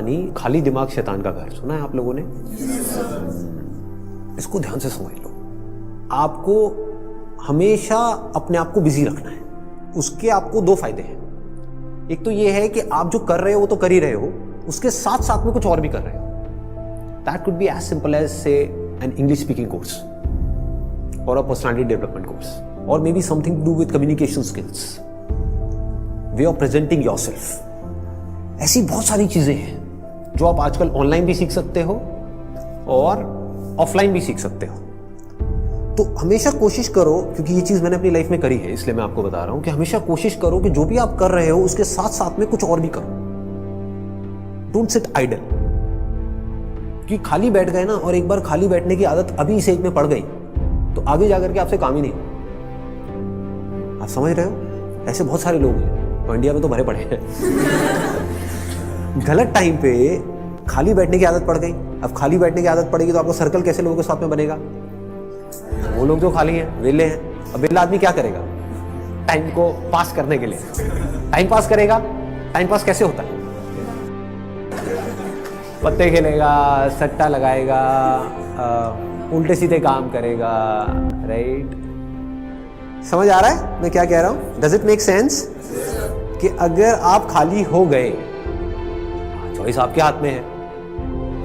कहानी खाली दिमाग शैतान का घर सुना है आप लोगों ने? इसको ध्यान से समझ लो। आपको हमेशा अपने आप को बिजी रखना है। उसके आपको दो फायदे हैं। एक तो ये है कि आप जो कर रहे हो वो तो कर ही रहे हो, उसके साथ साथ में कुछ और भी कर रहे हो। That could be as simple as say an English speaking course और अ पर्सनालिटी डेवलपमेंट कोर्स, और maybe something to do with communication skills, way of presenting yourself. ऐसी बहुत सारी चीजें हैं जो आप आजकल ऑनलाइन भी सीख सकते हो और ऑफलाइन भी सीख सकते हो। तो हमेशा कोशिश करो, क्योंकि ये चीज मैंने अपनी लाइफ में करी है इसलिए मैं आपको बता रहा हूं कि हमेशा कोशिश करो कि जो भी आप कर रहे हो उसके साथ साथ में कुछ और भी करो। Don't sit idle. कि खाली बैठ गए ना, और एक बार खाली बैठने की आदत अभी इस एज में पड़ गई तो आगे जाकर के आपसे काम ही नहीं। आप समझ रहे हो? ऐसे बहुत सारे लोग हैं और इंडिया में तो भरे पड़े हैं। गलत टाइम पे खाली बैठने की आदत पड़ गई। अब खाली बैठने की आदत पड़ेगी तो आपको सर्कल कैसे लोगों के साथ में बनेगा? वो लोग जो खाली हैं, वेले हैं। अब वेला आदमी क्या करेगा टाइम को पास करने के लिए? टाइम पास करेगा। टाइम पास कैसे होता है? पत्ते खेलेगा, सट्टा लगाएगा, उल्टे सीधे काम करेगा। राइट? समझ आ रहा है मैं क्या कह रहा हूं? Does it make sense? कि अगर आप खाली हो गए, चॉइस आपके हाथ में है।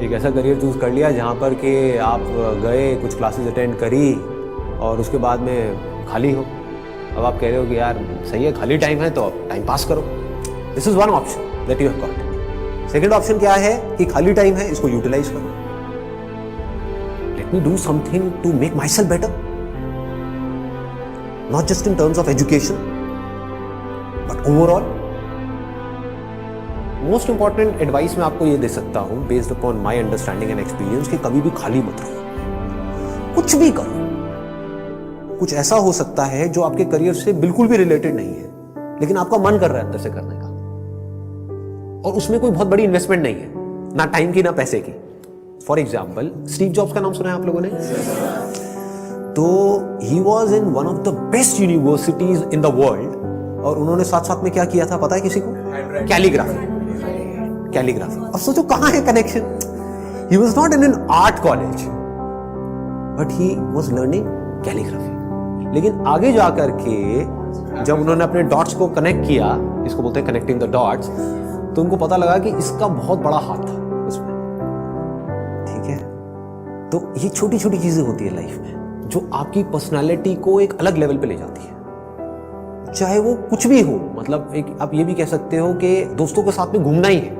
एक ऐसा करियर चूज कर लिया जहां पर कि आप गए, कुछ क्लासेस अटेंड करी और उसके बाद में खाली हो। अब आप कह रहे हो कि यार सही है, खाली टाइम है तो अब टाइम पास करो। This is one option that you have got. Second option क्या है कि खाली टाइम है, इसको यूटिलाइज करो। Let me do something to make myself better, not just in terms of education but overall. Most important advice मैं आपको ये दे सकता हूं based upon my understanding and experience कि कभी भी खाली मत रहो, कुछ भी करो। कुछ ऐसा हो सकता है जो आपके करियर से बिल्कुल भी रिलेटेड नहीं है लेकिन आपका मन कर रहा है अंदर से करने का, और उसमें कोई बहुत बड़ी इन्वेस्टमेंट नहीं है, ना टाइम की ना पैसे की। फॉर एग्जाम्पल, स्टीव जॉब्स का नाम सुना है आप लोगों ने? तो he was in one of the best universities in the world, और उन्होंने साथ साथ में क्या किया था पता है किसी को? कैलीग्राफी। कैलीग्राफी। अब सोचो कहां है connection? He was not in an art college but he was learning calligraphy. लेकिन आगे जाकर के जब उन्होंने अपने डॉट्स को कनेक्ट किया, इसको बोलते हैं कनेक्टिंग द डॉट्स, तो उनको पता लगा कि इसका बहुत बड़ा हाथ था उसमें। ठीक है? तो ये छोटी छोटी चीजें होती है लाइफ में जो आपकी पर्सनालिटी को एक अलग लेवल पे ले जाती है। चाहे वो कुछ भी हो, मतलब एक आप ये भी कह सकते हो कि दोस्तों के साथ में घूमना ही है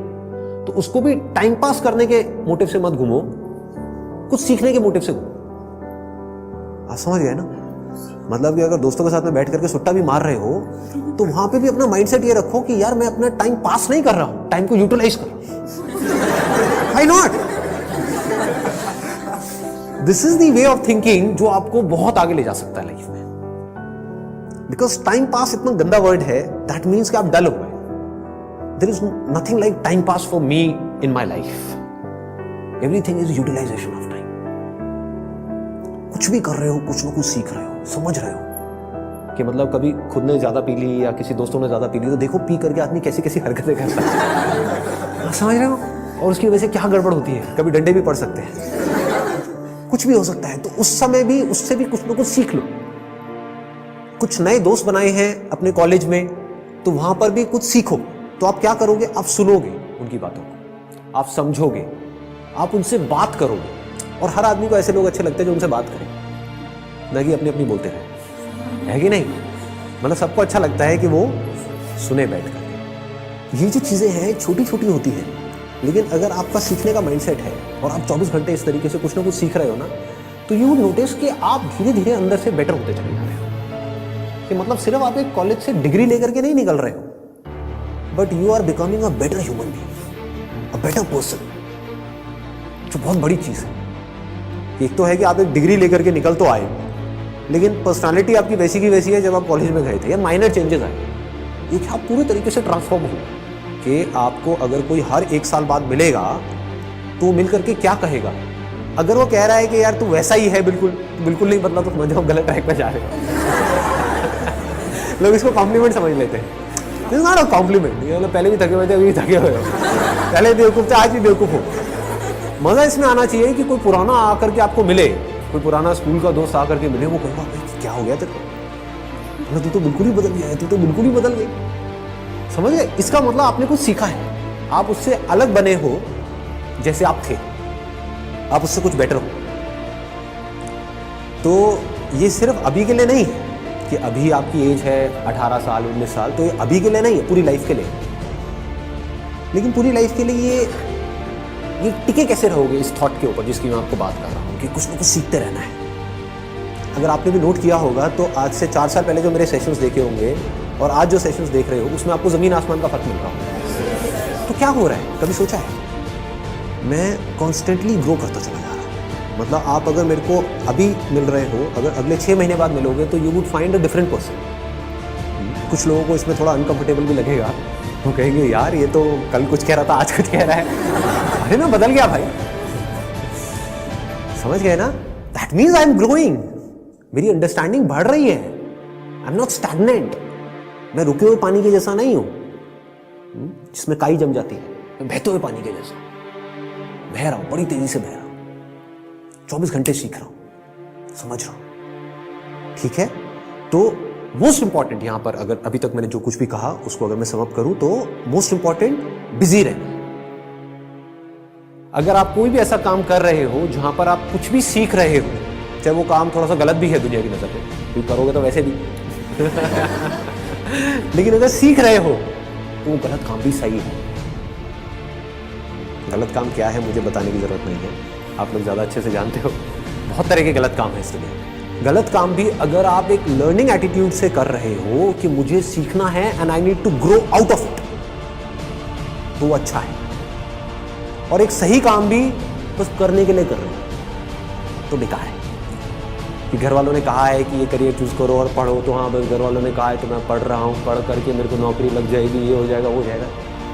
तो उसको भी टाइम पास करने के मोटिव से मत घूमो, कुछ सीखने के मोटिव से घूमो। आप समझ गए ना? मतलब कि अगर दोस्तों के साथ में बैठ करके सुट्टा भी मार रहे हो तो वहां पे भी अपना माइंडसेट ये रखो कि यार मैं अपना टाइम पास नहीं कर रहा हूं, टाइम को यूटिलाइज कर रहा हूं। Why not? This is the way of thinking जो आपको बहुत आगे ले जा सकता है लाइफ में। बिकॉज टाइम पास इतना गंदा वर्ड है, दैट मीन्स कि आप डल हो गए। There is nothing like time pass for me in my life. Everything is utilisation of time. कुछ भी कर रहे हो, कुछ ना कुछ सीख रहे हो, समझ रहे हो कि मतलब कभी खुद ने ज्यादा पी ली या किसी दोस्तों ने ज्यादा पी ली तो देखो पी करके आदमी कैसी कैसी हरकतें करता है। समझ रहे हो? और उसकी वजह से क्या गड़बड़ होती है, कभी डंडे भी पड़ सकते हैं, कुछ भी हो सकता है। तो उस समय भी उससे भी कुछ ना कुछ सीख लो। कुछ नए दोस्त बनाए हैं अपने कॉलेज में तो वहां पर भी कुछ सीखो। तो आप क्या करोगे? आप सुनोगे उनकी बातों को, आप समझोगे, आप उनसे बात करोगे। और हर आदमी को ऐसे लोग अच्छे लगते हैं जो उनसे बात करें, ना कि अपनी अपनी बोलते रहे, है कि नहीं? मतलब सबको अच्छा लगता है कि वो सुने बैठ कर। ये जो चीजें हैं छोटी छोटी होती हैं, लेकिन अगर आपका सीखने का माइंडसेट है और आप 24 घंटे इस तरीके से कुछ ना कुछ सीख रहे हो ना, तो यू नोटिस कि आप धीरे धीरे अंदर से बेटर होते चले जा रहे हो। कि मतलब सिर्फ आप एक कॉलेज से डिग्री लेकर के नहीं निकल रहे हो, but you are becoming a better human being, a better person, जो बहुत बड़ी चीज है। एक तो है कि आप एक डिग्री लेकर के निकल तो आए, लेकिन पर्सनालिटी आपकी वैसी की वैसी है जब आप कॉलेज में गए थे, या माइनर चेंजेस आए। एक आप पूरे तरीके से ट्रांसफॉर्म हो कि आपको अगर कोई हर 1 साल बाद मिलेगा तो मिल करके क्या कहेगा? अगर वो कह रहा है कि यार तू वैसा ही है बिल्कुल बिल्कुल नहीं बदला, तो समझो आप गलत ट्रैक पर जा रहे हो। लोग इसको कॉम्प्लीमेंट समझ लेते हैं। This is not a compliment. ये मतलब पहले भी थके हुए थे, अभी भी थके हुए हो, पहले बेवकूफ थे, आज भी बेवकूफ हो। मजा इसमें आना चाहिए कि कोई पुराना आकर के आपको मिले, कोई पुराना स्कूल का दोस्त आकर के मिले, वो कहेगा क्या हो गया तेरे को, तू तो बिल्कुल ही बदल गया है, तू तो बिल्कुल ही बदल गई। समझ गए? इसका मतलब आपने कुछ सीखा है, आप उससे अलग बने हो जैसे आप थे, आप उससे कुछ बेटर हो। तो ये सिर्फ अभी के लिए नहीं है कि अभी आपकी एज है 18 साल 19 साल, तो ये अभी के लिए नहीं है, पूरी लाइफ के लिए। लेकिन पूरी लाइफ के लिए ये टिके कैसे रहोगे इस थॉट के ऊपर जिसकी मैं आपको बात कर रहा हूँ कि कुछ ना कुछ सीखते रहना है। अगर आपने भी नोट किया होगा तो आज से 4 साल पहले जो मेरे सेशंस देखे होंगे और आज जो सेशंस देख रहे हो उसमें आपको ज़मीन आसमान का फर्क मिल रहा होगा। तो क्या हो रहा है, कभी सोचा है? मैं कॉन्स्टेंटली ग्रो करता चला जा रहा हूँ। मतलब आप अगर मेरे को अभी मिल रहे हो, अगर अगले 6 महीने बाद मिलोगे तो you would find a different person. कुछ लोगों को इसमें थोड़ा अनकंफर्टेबल भी लगेगा, वो कहेंगे यार ये तो कल कुछ कह रहा था आज कुछ कह रहा है। अरे मैं बदल गया भाई, समझ गए ना? That means I am growing, मेरी अंडरस्टैंडिंग बढ़ रही है। आई एम नॉट स्टैग्नेंट, मैं रुके हुए पानी के जैसा नहीं हूं जिसमें काई जम जाती है। मैं बहते हुए पानी के जैसा बह रहा हूं, बड़ी तेजी से बह रहा हूं, 24 घंटे सीख रहा हूं, समझ रहा हूं। ठीक है? तो मोस्ट इंपॉर्टेंट यहां पर, अगर अभी तक मैंने जो कुछ भी कहा उसको अगर मैं समअप करूं तो मोस्ट इंपॉर्टेंट बिजी रहना। अगर आप कोई भी ऐसा काम कर रहे हो जहां पर आप कुछ भी सीख रहे हो, चाहे वो काम थोड़ा सा गलत भी है दुनिया की नजर में, क्योंकि करोगे तो वैसे भी लेकिन अगर सीख रहे हो तो वो गलत काम भी सही है। गलत काम क्या है मुझे बताने की जरूरत नहीं है, आप लोग ज्यादा अच्छे से जानते हो। बहुत तरह के गलत काम है इस दुनिया में। गलत काम भी अगर आप एक लर्निंग एटीट्यूड से कर रहे हो कि मुझे सीखना है and I need to grow out of it, तो वो अच्छा है। और एक सही काम भी बस करने के लिए कर रहे हो तो बेकार है। कि घर वालों ने कहा है कि ये करियर चूज करो और पढ़ो, तो हाँ बस घर वालों ने कहा है तो मैं पढ़ रहा हूँ, पढ़ करके मेरे को नौकरी लग जाएगी, ये हो जाएगा वो हो जाएगा,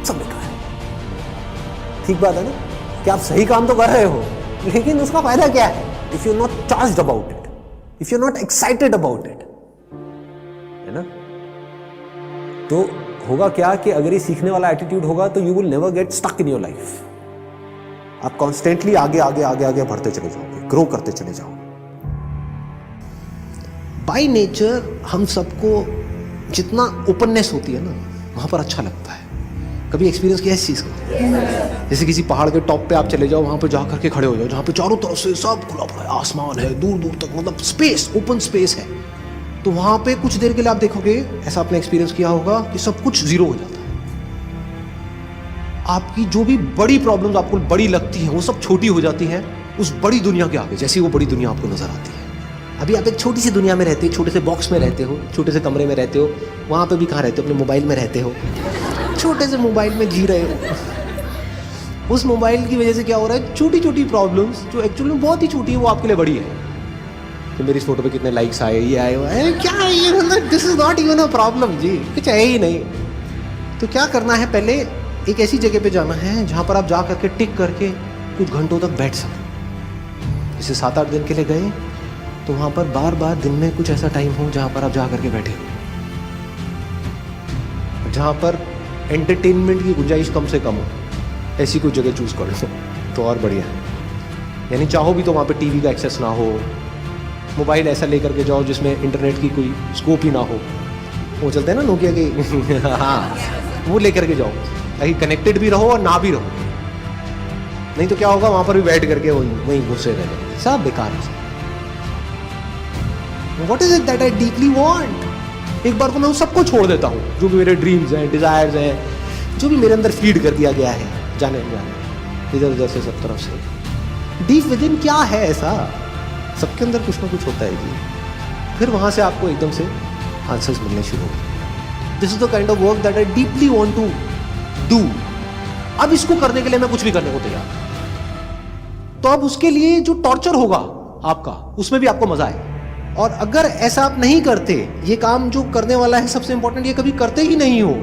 सब बेकार है। ठीक बात है ना कि आप सही काम तो कर रहे हो लेकिन उसका फायदा क्या है if you not charged about it, if you not excited about it, है ना? तो होगा क्या कि अगर ये सीखने वाला एटीट्यूड होगा तो you will never get stuck in your life. आप कॉन्स्टेंटली आगे आगे आगे आगे बढ़ते चले जाओगे, ग्रो करते चले जाओगे। बाय नेचर हम सबको जितना ओपननेस होती है ना वहां पर अच्छा लगता है। कभी एक्सपीरियंस किया है इस चीज का? जैसे किसी पहाड़ के टॉप पे आप चले जाओ, वहां पे जा करके खड़े हो जाओ जहां पे चारों तरफ से सब खुला पड़ा है, आसमान है दूर दूर तक, मतलब स्पेस, ओपन स्पेस है। तो वहां पे कुछ देर के लिए आप देखोगे, ऐसा आपने एक्सपीरियंस किया होगा कि सब कुछ जीरो हो जाता है। आपकी जो भी बड़ी प्रॉब्लम्स आपको बड़ी लगती है वो सब छोटी हो जाती है उस बड़ी दुनिया के आगे, जैसी वो बड़ी दुनिया आपको नजर आती है। अभी आप एक छोटी सी दुनिया में रहते हो, छोटे से बॉक्स में रहते हो, छोटे से कमरे में रहते हो, वहां पे भी कहाँ रहते हो? अपने मोबाइल में रहते हो, छोटे से मोबाइल में जी रहे हो। उस मोबाइल की वजह से क्या हो रहा है, छोटी छोटी प्रॉब्लम्स जो एक्चुअली में बहुत ही छोटी है वो आपके लिए बड़ी है। कि मेरी इस फोटो पे कितने लाइक्स आए, ये आए, क्या है ये, this is not even a problem जी, कुछ है ही नहीं। तो क्या करना है, पहले एक ऐसी जगह पे जाना है जहां पर आप जा करके टिक करके कुछ घंटों तक बैठ सको। जैसे 7-8 दिन के लिए गए तो वहां पर बार बार दिन में कुछ ऐसा टाइम हो जहां पर आप जा करके बैठे हो, जहां पर एंटरटेनमेंट की गुंजाइश कम से कम हो। ऐसी कोई जगह चूज कर लो तो और बढ़िया है। यानी चाहो भी तो वहाँ पे टीवी का एक्सेस ना हो, मोबाइल ऐसा लेकर के जाओ जिसमें इंटरनेट की कोई स्कोप ही ना हो। वो चलते हैं ना नोकिया के हाँ, वो लेकर के जाओ ताकि कनेक्टेड भी रहो और ना भी रहो। नहीं तो क्या होगा, वहाँ पर भी बैठ करके वहीं घुसे रहे, सब बेकार है। What is it that I deeply want? एक बार को मैं उन सबको छोड़ देता हूँ जो भी मेरे ड्रीम्स हैं, डिजायर्स हैं, जो भी मेरे अंदर फीड कर दिया गया है जाने इधर उधर से सब तरफ से। डीप विद इन क्या है ऐसा, सबके अंदर कुछ ना कुछ होता है जी। फिर वहां से आपको एकदम से आंसर्स मिलने शुरू होंगे। This is the kind of work that I deeply want to do. अब इसको करने के लिए मैं कुछ भी करने को तैयार। तो अब उसके लिए जो टॉर्चर होगा आपका, उसमें भी आपको मजा आए। और अगर ऐसा आप नहीं करते, ये काम जो करने वाला है सबसे इंपॉर्टेंट, ये कभी करते ही नहीं हो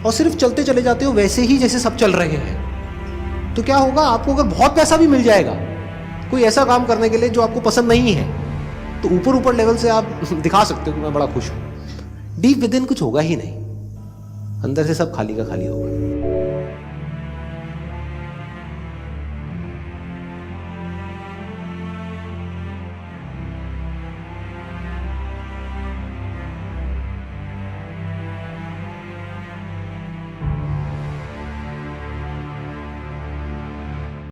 और सिर्फ चलते चले जाते हो वैसे ही जैसे सब चल रहे हैं, तो क्या होगा, आपको अगर बहुत पैसा भी मिल जाएगा कोई ऐसा काम करने के लिए जो आपको पसंद नहीं है, तो ऊपर ऊपर लेवल से आप दिखा सकते हो कि मैं बड़ा खुश हूं। डीप विद इन कुछ होगा ही नहीं। अंदर से सब खाली का खाली होगा।